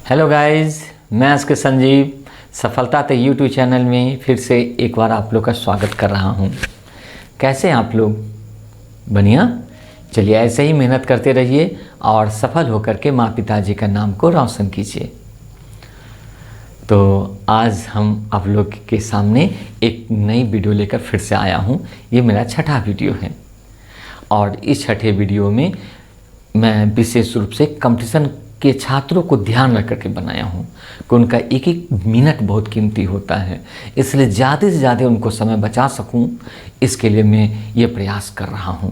Hello guys, मैं आज के संजीव सफलता तक यूट्यूब चैनल में फिर से एक बार आप लोग का स्वागत कर रहा हूं। कैसे हैं आप लोग? बढ़िया। चलिए ऐसे ही मेहनत करते रहिए और सफल होकर के माँ पिताजी का नाम को रोशन कीजिए। तो आज हम आप लोग के सामने एक नई वीडियो लेकर फिर से आया हूं। ये मेरा छठा वीडियो है और इस छठे वीडियो में मैं विशेष रूप से कंपटीशन के छात्रों को ध्यान रख करके बनाया हूँ कि उनका एक एक मिनट बहुत कीमती होता है, इसलिए ज़्यादा से ज़्यादा उनको समय बचा सकूँ, इसके लिए मैं ये प्रयास कर रहा हूँ।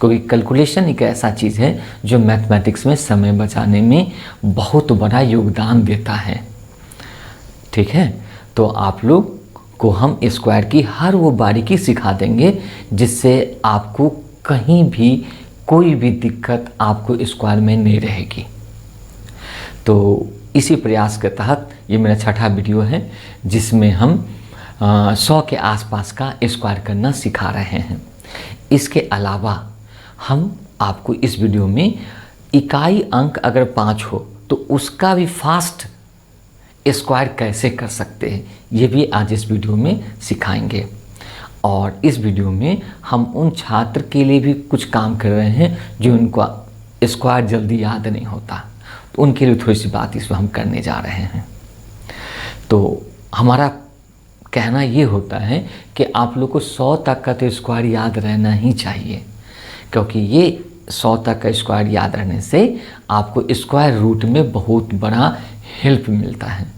क्योंकि कैलकुलेशन एक ऐसा चीज़ है जो मैथमेटिक्स में समय बचाने में बहुत बड़ा योगदान देता है। ठीक है, तो आप लोग को हम स्क्वायर की हर वो बारीकी सिखा देंगे जिससे आपको कहीं भी कोई भी दिक्कत आपको स्क्वायर में नहीं रहेगी। तो इसी प्रयास के तहत ये मेरा छठा वीडियो है जिसमें हम 100 के आसपास का स्क्वायर करना सिखा रहे हैं। इसके अलावा हम आपको इस वीडियो में इकाई अंक अगर 5 हो तो उसका भी फास्ट स्क्वायर कैसे कर सकते हैं ये भी आज इस वीडियो में सिखाएंगे। और इस वीडियो में हम उन छात्र के लिए भी कुछ काम कर रहे हैं जो उनको स्क्वायर जल्दी याद नहीं होता, तो उनके लिए थोड़ी सी बात इसमें हम करने जा रहे हैं। तो हमारा कहना ये होता है कि आप लोग को 100 तक का तो स्क्वायर याद रहना ही चाहिए, क्योंकि ये 100 तक का स्क्वायर याद रहने से आपको स्क्वायर रूट में बहुत बड़ा हेल्प मिलता है।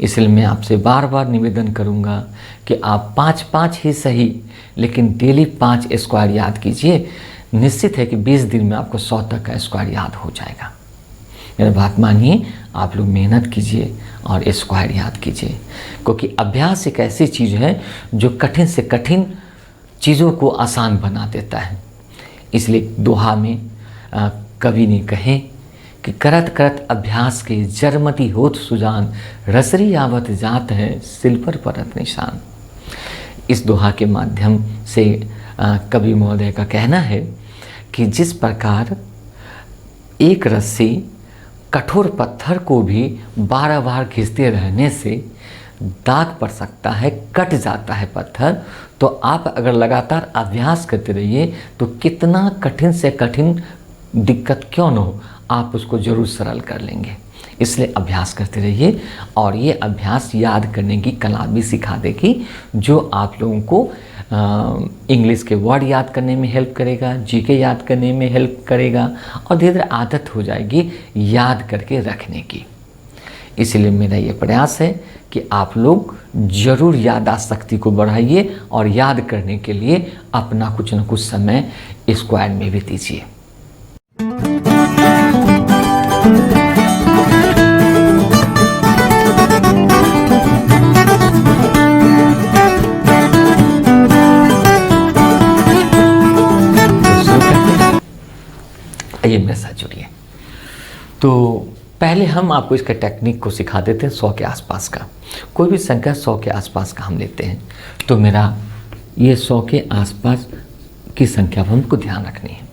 इसलिए मैं आपसे बार बार निवेदन करूँगा कि आप 5-5 ही सही लेकिन डेली 5 स्क्वायर याद कीजिए। निश्चित है कि 20 दिन में आपको 100 तक का स्क्वायर याद हो जाएगा। मेरी बात मानिए, आप लोग मेहनत कीजिए और स्क्वायर याद कीजिए, क्योंकि अभ्यास एक ऐसी चीज़ है जो कठिन से कठिन चीज़ों को आसान बना देता है। इसलिए दोहा में कवि ने कहे कि करत करत अभ्यास के जरमती होत सुजान, रसरी आवत जात है सिल पर परत निशान। इस दोहा के माध्यम से कवि महोदय का कहना है कि जिस प्रकार एक रस्सी कठोर पत्थर को भी बार बार खींचते रहने से दाग पड़ सकता है, कट जाता है पत्थर, तो आप अगर लगातार अभ्यास करते रहिए तो कितना कठिन से कठिन दिक्कत क्यों न हो, आप उसको ज़रूर सरल कर लेंगे। इसलिए अभ्यास करते रहिए और ये अभ्यास याद करने की कला भी सिखा देगी, जो आप लोगों को इंग्लिश के वर्ड याद करने में हेल्प करेगा, जीके याद करने में हेल्प करेगा और धीरे धीरे आदत हो जाएगी याद करके रखने की। इसलिए मेरा ये प्रयास है कि आप लोग ज़रूर याददाश्त शक्ति को बढ़ाइए और याद करने के लिए अपना कुछ न कुछ समय स्क्वायर में भी दीजिए। ये मेरे साथ जुड़िए। तो पहले हम आपको इसका टेक्निक को सिखा देते हैं। 100 के आसपास का कोई भी संख्या 100 के आसपास का हम लेते हैं, तो मेरा ये 100 के आसपास की संख्या पर हमको ध्यान रखनी है।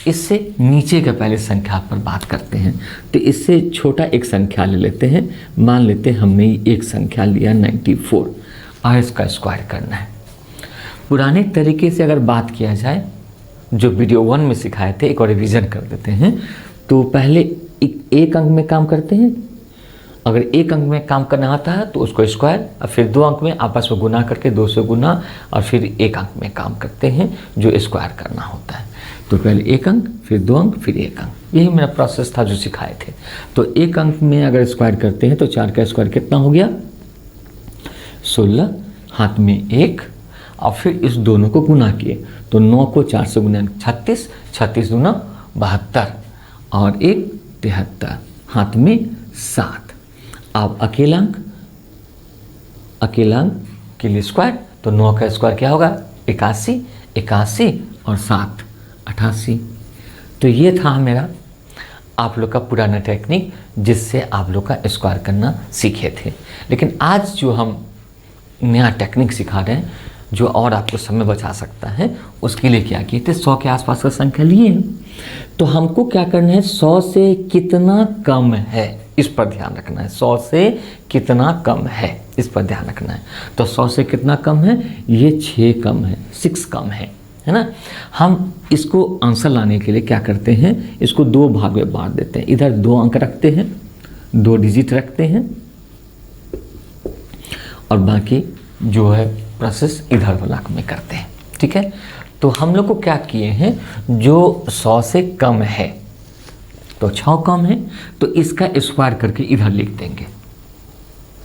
इससे नीचे का पहले संख्या पर बात करते हैं। तो इससे छोटा एक संख्या ले लेते हैं। मान लेते हैं हमने एक संख्या लिया 94 और इसका स्क्वायर करना है। पुराने तरीके से अगर बात किया जाए, जो वीडियो 1 में सिखाए थे, एक और रिवीजन कर देते हैं। तो पहले एक अंक में काम करते हैं। अगर एक अंक में काम करना आता है तो उसको स्क्वायर, और फिर 2 अंक में आपस में गुना करके 2 से गुना, और फिर एक अंक में काम करते हैं जो स्क्वायर करना होता है। तो पहले एक अंक, फिर 2 अंक, फिर एक अंक, यही मेरा प्रोसेस था जो सिखाए थे। तो एक अंक में अगर स्क्वायर करते हैं तो 4 का स्क्वायर कितना हो गया? 16, हाथ में 1, और फिर इस दोनों को गुना किए तो 9 को 4 से गुना 36, 36 दूना 72 और 1 73, हाथ में 7। अब अकेला अंक के लिए स्क्वायर, तो 9 का स्क्वायर क्या होगा? 81, 81 और 7 88। तो ये था मेरा आप लोग का पुराना टेक्निक जिससे आप लोग का स्क्वायर करना सीखे थे। लेकिन आज जो हम नया टेक्निक सिखा रहे हैं जो और आपको समय बचा सकता है, उसके लिए क्या किए थे? 100 के आसपास का संख्या लिए, तो हमको क्या करना है? 100 से कितना कम है इस पर ध्यान रखना है। 100 से कितना कम है इस पर ध्यान रखना है। तो 100 से कितना कम है, ये 6 कम है, 6 कम है ना। हम इसको आंसर लाने के लिए क्या करते हैं, इसको 2 भाग में बांट देते हैं। इधर 2 अंक रखते हैं, 2 डिजिट रखते हैं, और बाकी जो है प्रोसेस इधर वाला में करते हैं। ठीक है, तो हम लोग को क्या किए हैं, जो 100 से कम है तो 6 कम है, तो इसका स्क्वायर करके इधर लिख देंगे।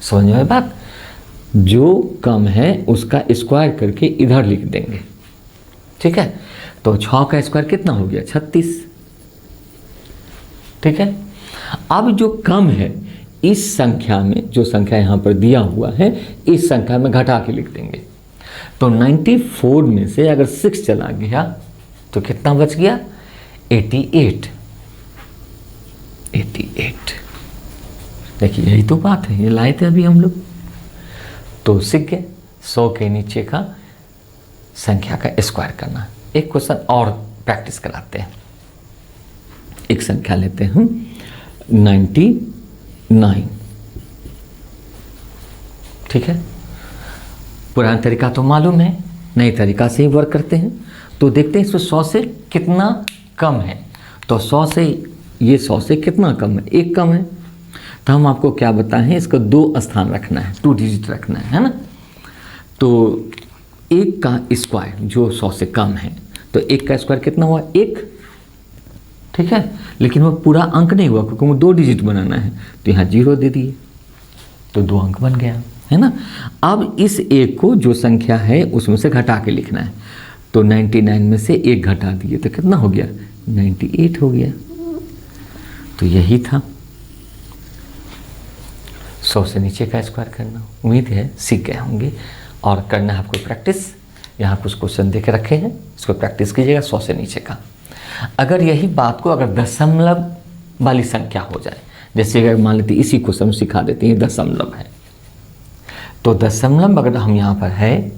समझ में बात, जो कम है उसका स्क्वायर करके इधर लिख देंगे। ठीक है, तो 6 का स्क्वायर कितना हो गया, 36। ठीक है, अब जो कम है इस संख्या में, जो संख्या यहाँ पर दिया हुआ है इस संख्या में घटा के लिख देंगे। तो 94 में से अगर 6 चला गया तो कितना बच गया, 88। देखिए यही तो बात है, ये लाए थे अभी हम लोग। तो सीख गए 100 के नीचे का संख्या का स्क्वायर करना। एक क्वेश्चन और प्रैक्टिस कराते हैं। एक संख्या लेते हैं हम 99। ठीक है, पुराना तरीका तो मालूम है, नए तरीका से ही वर्क करते हैं। तो देखते हैं इसमें 100 से कितना कम है। तो 100 से ये 100 से कितना कम है, 1 कम है। तो हम आपको क्या बताएं, इसको 2 स्थान रखना है, 2 डिजिट रखना है ना। तो 1 का स्क्वायर जो 100 से कम है, तो 1 का स्क्वायर कितना हुआ, 1। ठीक है, लेकिन वो पूरा अंक नहीं हुआ क्योंकि वो 2 डिजिट बनाना है, तो यहाँ 0 दे दिए, तो 2 अंक बन गया, है ना। अब इस 1 को जो संख्या है उसमें से घटा के लिखना है। तो 99 में से 1 घटा दिए तो कितना हो गया, 98 हो गया। तो यही था 100 से नीचे का स्क्वायर करना। उम्मीद है सीख गए होंगे, और करना है आपको प्रैक्टिस। यहाँ कुछ क्वेश्चन दे के रखे हैं, इसको प्रैक्टिस कीजिएगा 100 से नीचे का। अगर यही बात को अगर दशमलव वाली संख्या हो जाए, जैसे अगर मान लेते इसी को हम सिखा देते हैं दशमलव है, तो दशमलव अगर हम यहाँ पर है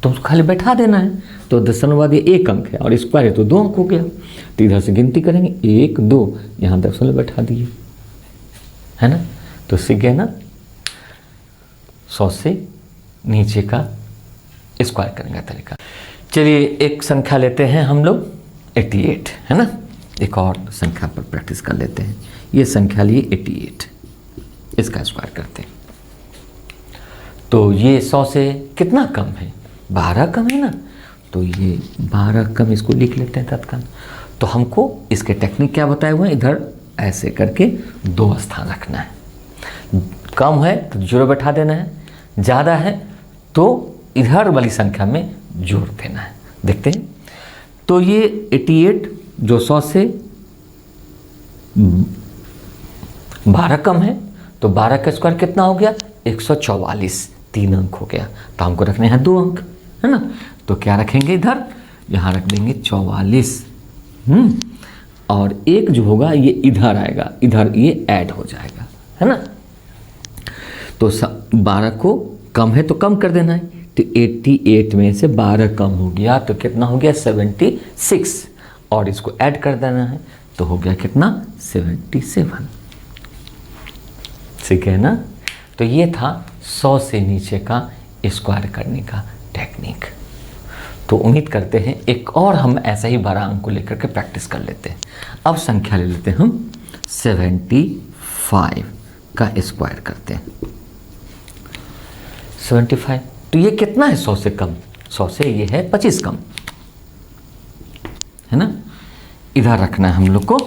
तो खाली बैठा देना है। तो दशमलव बाद ये 1 अंक है और स्क्वायर है तो 2 अंक हो गया। तो इधर से गिनती करेंगे 1 2, यहाँ दशमलव बैठा दिए, है ना। तो सीख गए ना 100 से नीचे का स्क्वायर करने का तरीका। चलिए एक संख्या लेते हैं हम लोग 88, है ना। एक और संख्या पर प्रैक्टिस कर लेते हैं। ये संख्या लिए 88, इसका स्क्वायर करते हैं। तो ये 100 से कितना कम है, 12 कम है ना। तो ये 12 कम, इसको लिख लेते हैं तत्काल। तो हमको इसके टेक्निक क्या बताए हुए हैं, इधर ऐसे करके 2 स्थान रखना है। कम है तो 0 बैठा देना है, ज़्यादा है तो इधर वाली संख्या में जोड़ देना है। देखते हैं, तो ये 88 जो 100 से 12 कम है, तो 12 का स्क्वायर कितना हो गया, 144, 3 अंक हो गया। तो हमको रखने हैं 2 अंक, है ना। तो क्या रखेंगे इधर, यहाँ रख देंगे 44, और 1 जो होगा ये इधर आएगा, इधर ये ऐड हो जाएगा, है ना। तो 12 को कम है तो कम कर देना है। तो 88 में से 12 कम हो गया तो कितना हो गया, 76, और इसको ऐड कर देना है तो हो गया कितना, 77। ठीक है ना। तो ये था 100 से नीचे का स्क्वायर करने का टेक्निक। तो उम्मीद करते हैं एक और हम ऐसा ही बड़ा अंक को लेकर के प्रैक्टिस कर लेते हैं। अब संख्या ले लेते हैं हम 75 का स्क्वायर करते हैं। 75, तो ये कितना है 100 से कम, 100 से ये है 25 कम, है ना। इधर रखना है हम लोग को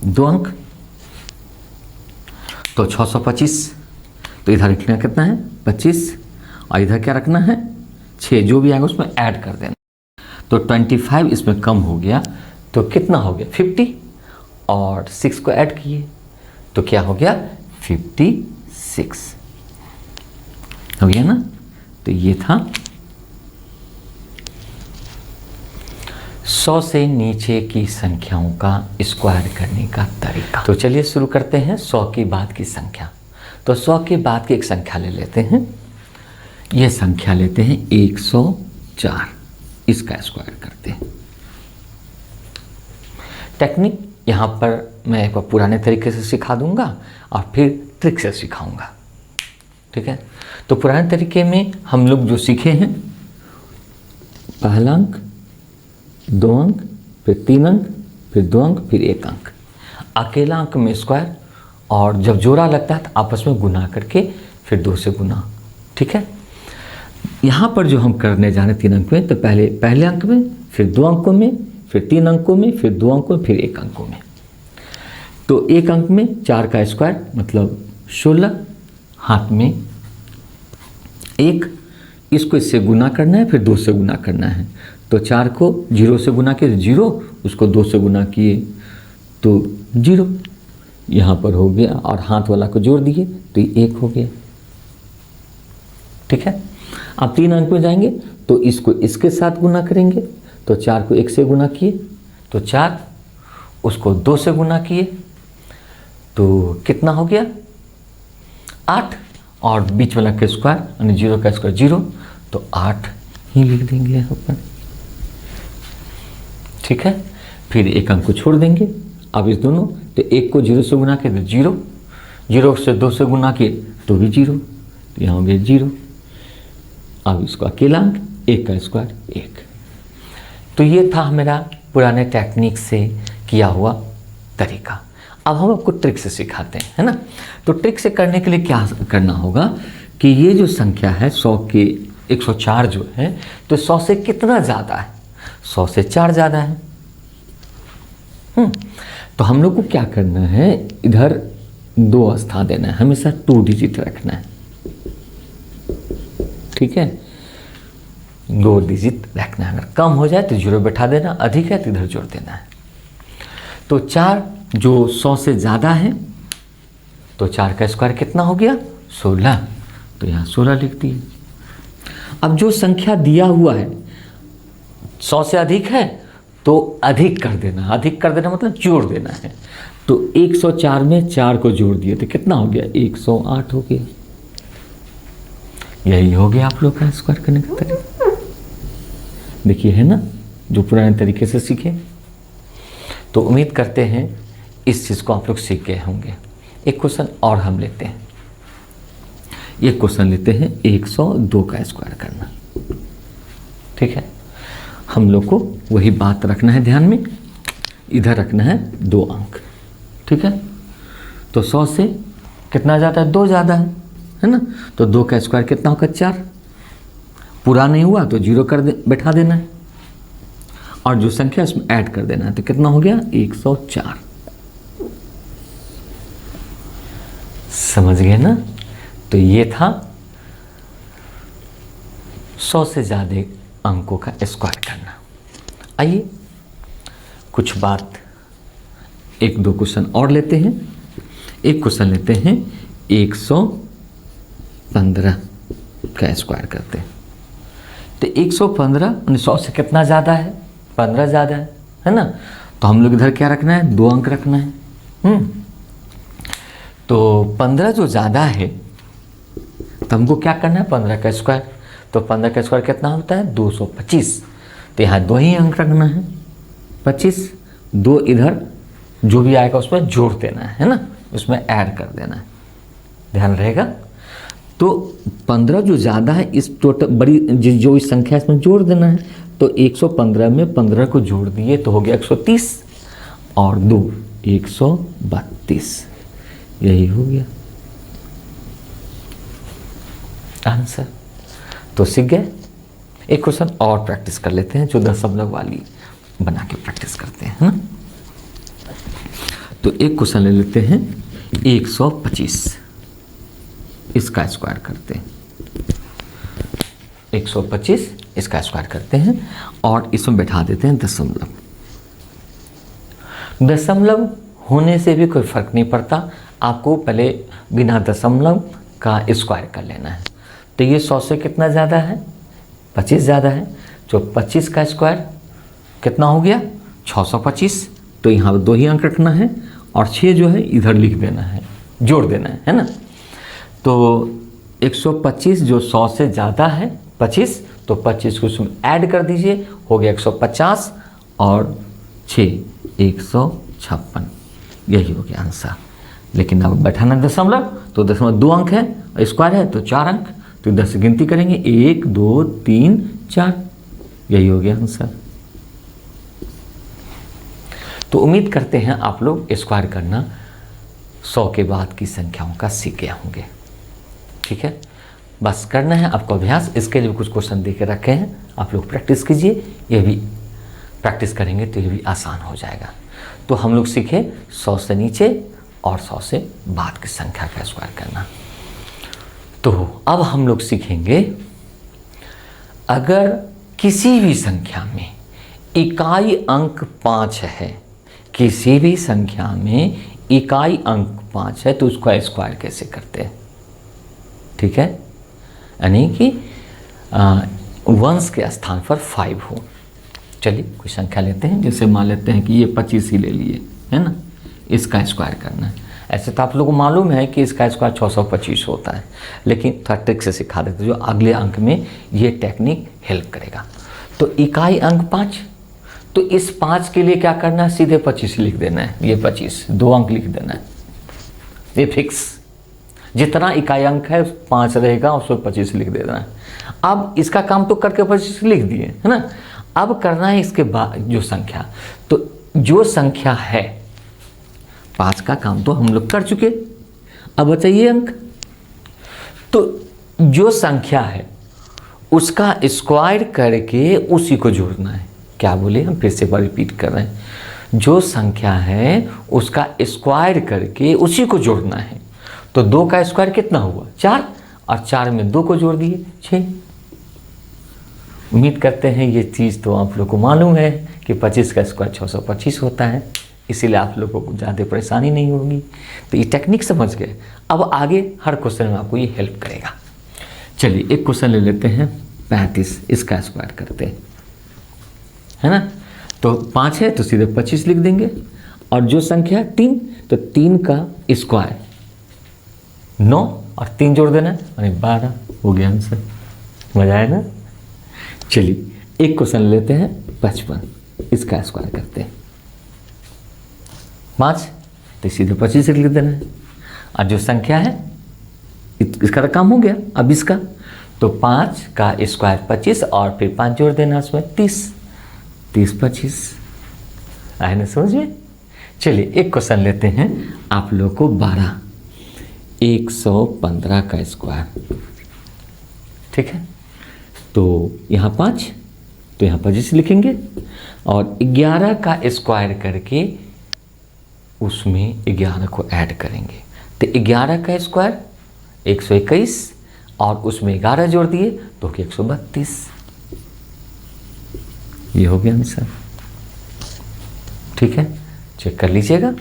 2 अंक, तो 625, तो इधर लिखना कितना है 25, और इधर क्या रखना है 6, जो भी आएगा उसमें ऐड कर देना। तो 25 इसमें कम हो गया तो कितना हो गया 50, और 6 को ऐड किए तो क्या हो गया 56 हो गया ना। तो ये था 100 से नीचे की संख्याओं का स्क्वायर करने का तरीका। तो चलिए शुरू करते हैं 100 के बाद की संख्या। तो 100 के बाद की एक संख्या ले लेते हैं। यह संख्या लेते हैं 104, इसका स्क्वायर करते हैं। टेक्निक यहाँ पर मैं एक बार पुराने तरीके से सिखा दूंगा और फिर ट्रिक से सिखाऊंगा, ठीक है। तो पुराने तरीके में हम लोग जो सीखे हैं, पहला अंक, 2 अंक, फिर 3 अंक, फिर 2 अंक, फिर 1 अंक, अकेला अंक में स्क्वायर, और जब जोड़ा लगता है तो आपस में गुना करके फिर 2 से गुना, ठीक है। यहाँ पर जो हम करने जा रहे हैं 3 अंक में, तो पहले अंक में, फिर 2 अंकों में, फिर 3 अंकों में, फिर 2 अंकों में, फिर 1 अंकों में। तो 1 अंक में 4 का स्क्वायर मतलब 16, हाथ में 1, इसको इससे गुना करना है, फिर 2 से गुना करना है। तो 4 को 0 से गुना किए 0, उसको 2 से गुना किए तो 0 यहाँ पर हो गया, और हाथ वाला को जोड़ दिए तो ये 1 हो गया, ठीक है। अब 3 अंक में जाएंगे तो इसको इसके साथ गुना करेंगे, तो 4 को 1 से गुना किए तो 4, उसको 2 से गुना किए तो कितना हो गया 8, और बीच वाला का स्क्वायर यानी 0 का स्क्वायर 0, तो 8 ही लिख देंगे यहाँ पर, ठीक है। फिर 1 अंक को छोड़ देंगे। अब इस दोनों, तो 1 को 0 से गुना किए तो 0, 0 से 2 से गुना किए तो भी 0, तो यहाँ हो गया 0। अब इसको अकेला अंक, 1 का स्क्वायर 1। तो ये था मेरा पुराने टेक्निक से किया हुआ तरीका। अब हम आपको ट्रिक से सिखाते हैं, है ना। तो ट्रिक से करने के लिए क्या करना होगा कि ये जो संख्या है 100 के 104 जो है, तो 100 से कितना ज़्यादा है, 100 से 4 ज़्यादा है। तो हम लोग को क्या करना है, इधर 2 स्थान देना है, हमेशा 2 डिजिट रखना है, ठीक है। 2 डिजिट रखना है, अगर कम हो जाए तो 0 बैठा देना, अधिक है तो इधर जोड़ देना है। तो 4 जो 100 से ज़्यादा है, तो 4 का स्क्वायर कितना हो गया 16, तो यहाँ 16 लिख दिए। अब जो संख्या दिया हुआ है 100 से अधिक है तो अधिक कर देना, अधिक कर देना मतलब जोड़ देना है। तो 104 में 4 को जोड़ दिए तो कितना हो गया 108 हो गया। यही हो गया आप लोग का स्क्वायर करने का तरीका। देखिए है ना, जो पुराने तरीके से सीखे। तो उम्मीद करते हैं इस चीज़ को आप लोग सीख गए होंगे। एक क्वेश्चन और हम लेते हैं, ये क्वेश्चन लेते हैं 102 का स्क्वायर करना, ठीक है। हम लोग को वही बात रखना है ध्यान में, इधर रखना है 2 अंक, ठीक है। तो 100 से कितना ज़्यादा है 2 ज़्यादा है ना। तो 2 का स्क्वायर कितना होगा 4, पूरा नहीं हुआ तो 0 कर बैठा देना है, और जो संख्या उसमें ऐड कर देना है, तो कितना हो गया 104। समझ गए ना। तो ये था 100 से ज़्यादा अंकों का स्क्वायर करना। आइए कुछ बात, 1-2 क्वेश्चन और लेते हैं। एक क्वेश्चन लेते हैं 115 का स्क्वायर करते हैं। तो 115 यानी 100 से कितना ज़्यादा है 15 ज़्यादा है ना। तो हम लोग इधर क्या रखना है 2 अंक रखना है। तो 15 जो ज़्यादा है तो हमको क्या करना है 15 का स्क्वायर। तो 15 का स्क्वायर कितना होता है 225। तो यहाँ 2 ही अंक रखना है 25, 2 इधर जो भी आएगा उसमें जोड़ देना है ना, उसमें ऐड कर देना है, ध्यान रहेगा। तो 15 जो ज़्यादा है इस टोटल बड़ी जो इस संख्या इसमें जोड़ देना है। तो 115 में 15 को जोड़ दिए तो हो गया 130 और 2 132, यही हो गया आंसर। तो सीख गए। एक क्वेश्चन और प्रैक्टिस कर लेते हैं जो दशमलव वाली बना के प्रैक्टिस करते हैं, है ना। तो एक क्वेश्चन ले लेते हैं 125, इसका स्क्वायर करते हैं। 125 इसका स्क्वायर करते हैं और इसमें बैठा देते हैं दशमलव। दशमलव होने से भी कोई फर्क नहीं पड़ता, आपको पहले बिना दशमलव का स्क्वायर कर लेना है। तो ये 100 से कितना ज़्यादा है 25 ज़्यादा है। जो 25 का स्क्वायर कितना हो गया 625। तो यहाँ 2 ही अंक रखना है और 6 जो है इधर लिख देना है, जोड़ देना है ना। तो 125 जो 100 से ज़्यादा है 25, तो 25 को उसमें ऐड कर दीजिए, हो गया 150 और 6 156। यही हो गया आंसर। लेकिन अब बैठाना दशमलव, तो दशमलव 2 अंक है और स्क्वायर है तो 4 अंक, तो 10 से गिनती करेंगे 1 2 3 4, यही हो गया आंसर। तो उम्मीद करते हैं आप लोग स्क्वायर करना 100 के बाद की संख्याओं का सीख गए होंगे। ठीक है, बस करना है आपको अभ्यास। इसके लिए कुछ क्वेश्चन दे के रखे हैं, आप लोग प्रैक्टिस कीजिए। ये भी प्रैक्टिस करेंगे तो ये भी आसान हो जाएगा। तो हम लोग सीखे 100 से नीचे और 100 से बाद की संख्या का स्क्वायर करना। तो अब हम लोग सीखेंगे, अगर किसी भी संख्या में इकाई अंक 5 है, किसी भी संख्या में इकाई अंक 5 है तो उसका स्क्वायर कैसे करते हैं। ठीक है, यानी कि वंश के स्थान पर 5 हो। चलिए कोई संख्या लेते हैं, जैसे मान लेते हैं कि ये 25 ही ले लिए, है ना, इसका स्क्वायर करना है। ऐसे तो आप लोगों को मालूम है कि इसका स्क्वायर 625 होता है, लेकिन थोड़ा ट्रिक से सिखा देते हैं जो अगले अंक में ये टेक्निक हेल्प करेगा। तो इकाई अंक 5, तो इस 5 के लिए क्या करना है, सीधे 25 लिख देना है। ये 25 2 अंक लिख देना है, ये फिक्स। जितना इकाई अंक है 5 रहेगा, उसमें 25 लिख देना है। अब इसका काम तो करके 25 लिख दिए, है ना। अब करना है इसके बाद जो संख्या, तो जो संख्या है 5 का काम तो हम लोग कर चुके, अब बताइए अंक। तो जो संख्या है उसका स्क्वायर करके उसी को जोड़ना है। क्या बोले, हम फिर से रिपीट कर रहे हैं, जो संख्या है उसका स्क्वायर करके उसी को जोड़ना है। तो 2 का स्क्वायर कितना हुआ, 4, और 4 में 2 को जोड़ दिए 6। उम्मीद करते हैं ये चीज़ तो आप लोग को मालूम है कि 25 का स्क्वायर 625 होता है, इसीलिए आप लोगों को ज़्यादा परेशानी नहीं होगी। तो ये टेक्निक समझ गए। अब आगे हर क्वेश्चन में आपको ये हेल्प करेगा। चलिए एक क्वेश्चन ले लेते हैं, 35, इसका स्क्वायर करते हैं, है ना। तो 5 है तो सीधे 25 लिख देंगे, और जो संख्या है 3, तो 3 का स्क्वायर 9 और 3 जोड़ देना है, यानी 12 हो गया आंसर। मजा आया ना। चलिए एक क्वेश्चन लेते हैं, 55, इसका स्क्वायर करते हैं। 5 तो सीधे 25 लिख देना है, और जो संख्या है इसका तो काम हो गया। अब इसका तो 5 का स्क्वायर 25 और फिर 5 जोड़ देना उसमें 30, 30 25 आए ना समझ में। चलिए एक क्वेश्चन लेते हैं आप लोग को, 12 115 का स्क्वायर। ठीक है, तो यहाँ 5, तो यहाँ 25 लिखेंगे, और 11 का स्क्वायर करके उसमें 11 को ऐड करेंगे। तो 11 का स्क्वायर 121 और उसमें 11 जोड़ दिए तो 132, ये हो गया आंसर। ठीक है, चेक कर लीजिएगा।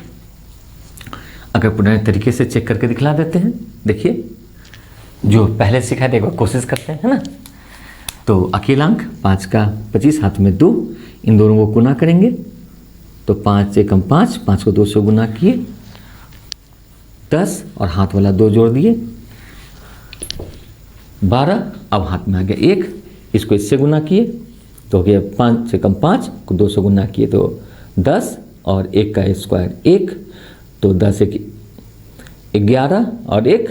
अगर पुराने तरीके से चेक करके दिखला देते हैं, देखिए जो पहले सिखाया था एक बार कोशिश करते हैं, है ना। तो अकेला अंक 5 का 25, हाथ में 2, इन दोनों को गुना करेंगे तो 5 से कम 5, 5 को 2 से गुना किए 10, और हाथ वाला 2 जोड़ दिए 12। अब हाथ में आ गया 1, इसको इससे गुना किए तो हो गया 5 से कम 5 को 2 से गुना किए तो 10, और 1 का स्क्वायर 1, तो 10 1 11 और 1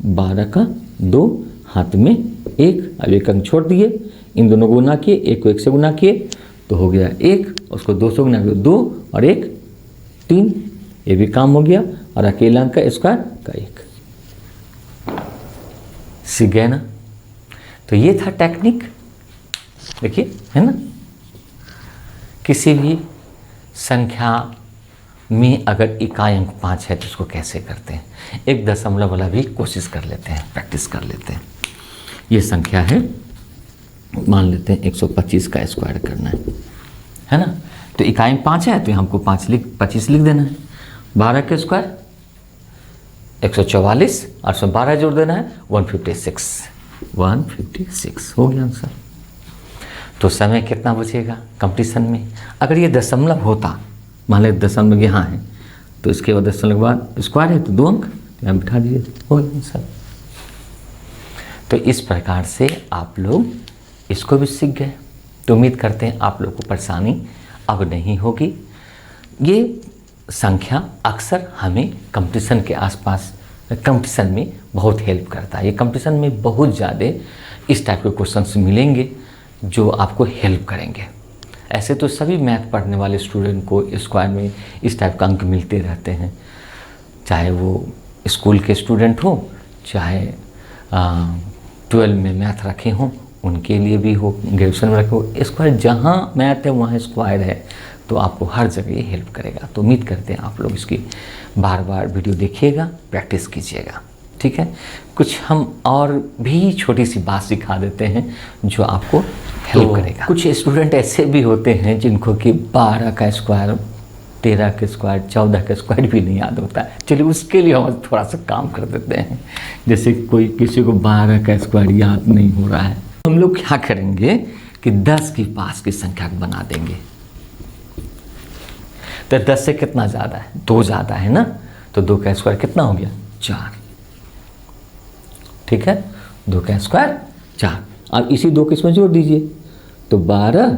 12 का 2, हाथ में 1, अब 1 अंक छोड़ दिए, इन दोनों को गुना किए, 1 को 1 से गुना किए तो हो गया 1, उसको 2 से गुना किया 2 और 1 3, ये भी काम हो गया। और अकेला अंक का स्क्वायर का 1, सीख गए ना। तो ये था टेक्निक, देखिए है ना। किसी भी संख्या में अगर इकाई अंक 5 है तो उसको कैसे करते हैं, एक दशमलव वाला भी कोशिश कर लेते हैं, प्रैक्टिस कर लेते हैं। ये संख्या है, मान लेते हैं 125 का स्क्वायर करना है ना। तो इकाई अंक 5 है तो हमको 25 लिख देना है। 12 का स्क्वायर 144 और उसमें 12 जोड़ देना है 156 हो गया आंसर। तो समय कितना बचेगा कंपटीशन में। अगर ये दशमलव होता, मान लें दशमलव यहाँ है तो इसके बाद दशमलव के बाद स्क्वायर है तो 2 अंक यहाँ बिठा दीजिए, हो गया आंसर। तो इस प्रकार से आप लोग इसको भी सीख गए। तो उम्मीद करते हैं आप लोग को परेशानी अब नहीं होगी। ये संख्या अक्सर हमें कंपटीशन के आसपास कंपटीशन में बहुत हेल्प करता है। ये कंपटीशन में बहुत ज़्यादा इस टाइप के क्वेश्चंस मिलेंगे जो आपको हेल्प करेंगे। ऐसे तो सभी मैथ पढ़ने वाले स्टूडेंट को स्क्वायर में इस टाइप का अंक मिलते रहते हैं, चाहे वो स्कूल के स्टूडेंट हो, चाहे 12 में मैथ रखे हों उनके लिए भी हो, ग्रेजुएशन में रखे हो। स्क्वायर जहाँ मैथ है वहाँ स्क्वायर है, तो आपको हर जगह ये हेल्प करेगा। तो उम्मीद करते हैं आप लोग इसकी बार बार वीडियो देखिएगा, प्रैक्टिस कीजिएगा, ठीक है। कुछ हम और भी छोटी सी बात सिखा देते हैं जो आपको हेल्प करेगा। कुछ स्टूडेंट ऐसे भी होते हैं जिनको कि 12 का स्क्वायर, 13 का स्क्वायर, 14 का स्क्वायर भी नहीं याद होता है। चलिए उसके लिए हम थोड़ा सा काम कर देते हैं। जैसे कोई किसी को 12 का स्क्वायर याद नहीं हो रहा है, हम लोग क्या करेंगे कि 10 के पास की संख्या को बना देंगे। तो 10 से कितना ज़्यादा है? 2 ज़्यादा है ना, तो 2 का स्क्वायर कितना हो गया? 4, ठीक है। 2 का स्क्वायर 4। अब इसी 2 को इसमें जोड़ दीजिए, तो 12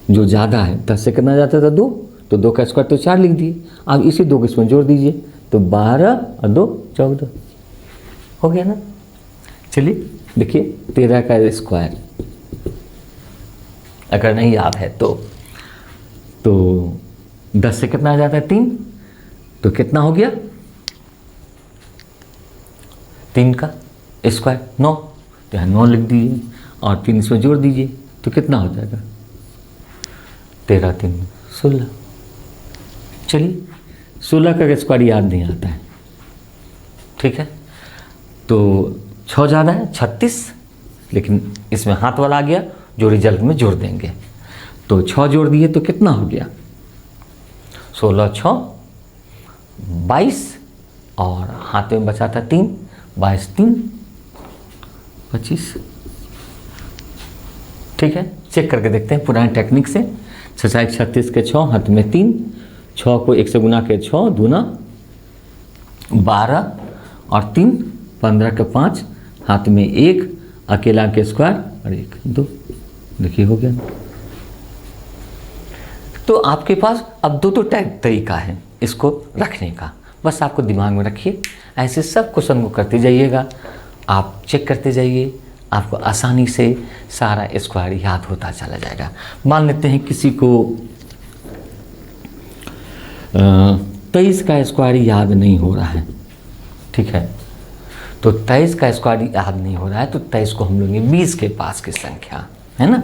जो ज़्यादा है 10 से कितना ज़्यादा था? 2, तो 2 का स्क्वायर तो 4 लिख दिए। अब इसी 2 को इसमें जोड़ दीजिए, तो 12 और 2 14 हो गया ना। चलिए देखिए 13 का स्क्वायर अगर नहीं याद है तो 10 से कितना आ जाता है? 3, तो कितना हो गया? 3 का स्क्वायर 9, तो यहाँ 9 लिख दीजिए और 3 इसमें जोड़ दीजिए, तो कितना हो जाएगा? 13 3 16। चलिए 16 का स्क्वायर याद नहीं आता है, ठीक है। तो 6 ज़्यादा है 36, लेकिन इसमें हाथ वाला आ गया जो रिजल्ट में जोड़ देंगे। तो 6 जोड़ दिए तो कितना हो गया? 16 6 22, और हाथ में बचा था 3, 22 3 25, ठीक है। चेक करके देखते हैं पुराने टेक्निक से। 6 36 के 6, हाथ में 3, 6 को 1 से गुना के 6 दूना 12 और 3 15 के 5, हाथ में 1, अकेला के स्क्वायर और 1 2, देखिए हो गया। तो आपके पास अब दो तरीका है इसको रखने का, बस आपको दिमाग में रखिए। ऐसे सब क्वेश्चन को करते जाइएगा, आप चेक करते जाइए, आपको आसानी से सारा स्क्वायर याद होता चला जाएगा। मान लेते हैं किसी को 23 का स्क्वायर याद नहीं हो रहा है, ठीक है। तो 23 का स्क्वायर याद नहीं हो रहा है, तो 23 को हम लेंगे 20 के पास की संख्या, है ना।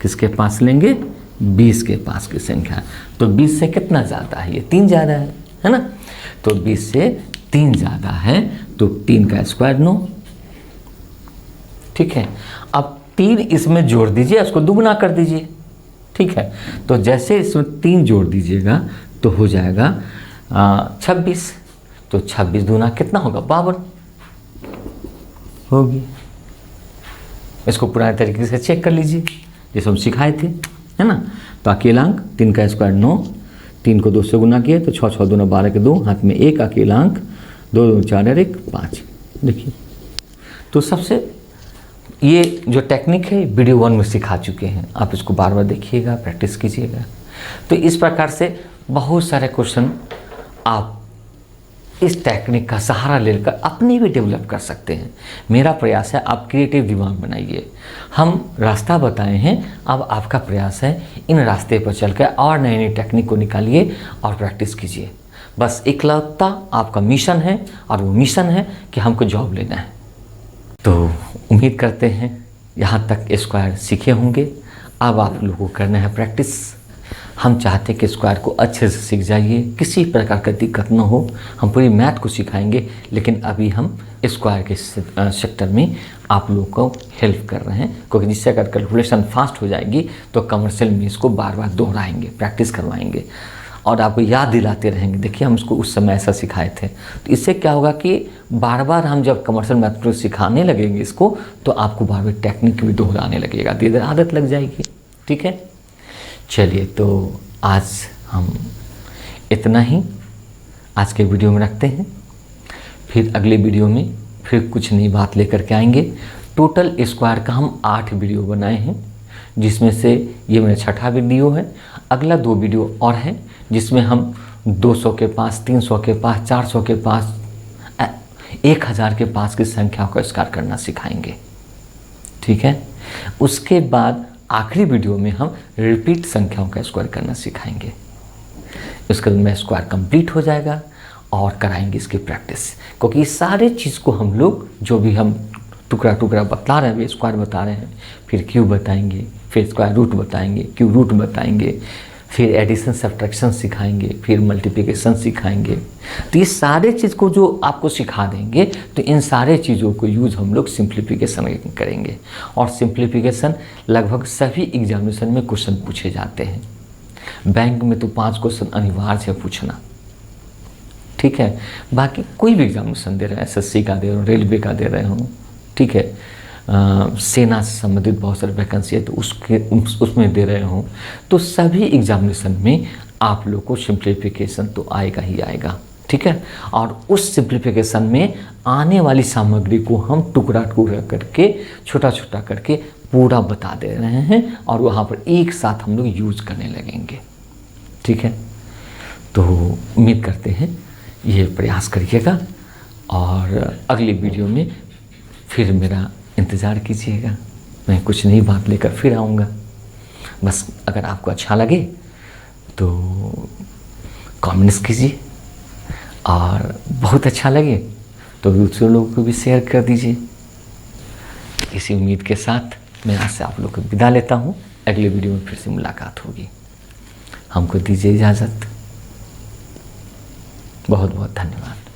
किसके पास लेंगे? 20 के पास की संख्या। तो 20 से कितना ज़्यादा है? ये 3 ज़्यादा है ना। तो 20 से 3 ज़्यादा है, तो 3 का स्क्वायर 9, ठीक है। अब 3 इसमें जोड़ दीजिए, उसको दुगुना कर दीजिए, ठीक है। तो जैसे इसमें 3 जोड़ दीजिएगा तो हो जाएगा 26, तो 26 दूना कितना होगा? 52 होगी। इसको पुराने तरीके से चेक कर लीजिए जैसे हम सिखाए थे, है ना। तो अकेला अंक 3 का स्क्वायर 9, 3 को 2 से गुना किया तो 6 6 दूना 12 के 2, हाथ में 1, अकेला अंक 2 2 4 और 1 5। देखिए तो सबसे ये जो टेक्निक है वीडियो 1 में सिखा चुके हैं, आप इसको बार बार देखिएगा, प्रैक्टिस कीजिएगा। तो इस प्रकार से बहुत सारे क्वेश्चन आप इस टेक्निक का सहारा लेकर अपने भी डेवलप कर सकते हैं। मेरा प्रयास है आप क्रिएटिव दिमाग बनाइए। हम रास्ता बताए हैं, अब आपका प्रयास है इन रास्ते पर चलकर और नई नई टेक्निक को निकालिए और प्रैक्टिस कीजिए। बस इकलौता आपका मिशन है, और वो मिशन है कि हमको जॉब लेना है। तो उम्मीद करते हैं यहाँ तक स्क्वायर सीखे होंगे। अब आप लोगों को करना है प्रैक्टिस। हम चाहते हैं कि स्क्वायर को अच्छे से सीख जाइए, किसी प्रकार का दिक्कत न हो। हम पूरी मैथ को सिखाएंगे, लेकिन अभी हम स्क्वायर के सेक्टर में आप लोगों को हेल्प कर रहे हैं, क्योंकि जिससे अगर कैलकुलेशन फास्ट हो जाएगी तो कमर्शियल में इसको बार बार दोहराएंगे, प्रैक्टिस करवाएंगे और आपको याद दिलाते रहेंगे। देखिए हम इसको उस समय ऐसा सिखाए थे, तो इससे क्या होगा कि बार बार हम जब कमर्शियल मैथमेटिक्स सिखाने लगेंगे इसको, तो आपको बार बार टेक्निक भी दोहराने लगेगा, धीरे धीरे आदत लग जाएगी, ठीक है। चलिए तो आज हम इतना ही आज के वीडियो में रखते हैं। फिर अगले वीडियो में फिर कुछ नई बात लेकर के आएंगे। टोटल स्क्वायर का हम 8 वीडियो बनाए हैं, जिसमें से ये मेरा 6ठा वीडियो है। अगला 2 वीडियो और है जिसमें हम 200 के पास, 300 के पास, 400 के पास, 1000 के पास की संख्या को स्क्वायर करना सिखाएंगे। ठीक है, उसके बाद आखिरी वीडियो में हम रिपीट संख्याओं का स्क्वायर करना सिखाएंगे। उसके बाद में स्क्वायर कंप्लीट हो जाएगा और कराएंगे इसकी प्रैक्टिस, क्योंकि ये सारे चीज़ को हम लोग जो भी हम टुकड़ा टुकड़ा बता रहे हैं, अभी स्क्वायर बता रहे हैं, फिर क्यूब बताएंगे, फिर स्क्वायर रूट बताएंगे, क्यूब रूट बताएंगे, फिर एडिशन सब्ट्रैक्शन सिखाएंगे, फिर मल्टीप्लिकेशन सिखाएंगे। तो ये सारे चीज़ को जो आपको सिखा देंगे, तो इन सारे चीज़ों को यूज़ हम लोग सिंप्लीफिकेशन करेंगे। और सिंप्लीफिकेशन लगभग सभी एग्जामिनेशन में क्वेश्चन पूछे जाते हैं। बैंक में तो 5 क्वेश्चन अनिवार्य है पूछना। ठीक है, बाकी कोई भी एग्जामिनेशन दे रहे हैं, एसएससी का दे रहे हो, रेलवे का दे रहे हो, ठीक है, सेना से संबंधित बहुत सारी वैकेंसी है तो उसमें दे रहे हो, तो सभी एग्जामिनेशन में आप लोग को सिंप्लीफिकेशन तो आएगा ही आएगा। ठीक है, और उस सिंप्लीफिकेशन में आने वाली सामग्री को हम टुकड़ा टुकड़ा करके, छोटा छोटा करके पूरा बता दे रहे हैं और वहाँ पर एक साथ हम लोग यूज करने लगेंगे। ठीक है, तो उम्मीद करते हैं ये प्रयास करिएगा और अगली वीडियो में फिर मेरा इंतज़ार कीजिएगा। मैं कुछ नई बात लेकर फिर आऊँगा। बस अगर आपको अच्छा लगे तो कमेंट्स कीजिए और बहुत अच्छा लगे तो दूसरे लोगों को भी शेयर कर दीजिए। इसी उम्मीद के साथ मैं आज से आप लोग को विदा लेता हूँ। अगले वीडियो में फिर से मुलाकात होगी। हमको दीजिए इजाज़त। बहुत बहुत धन्यवाद।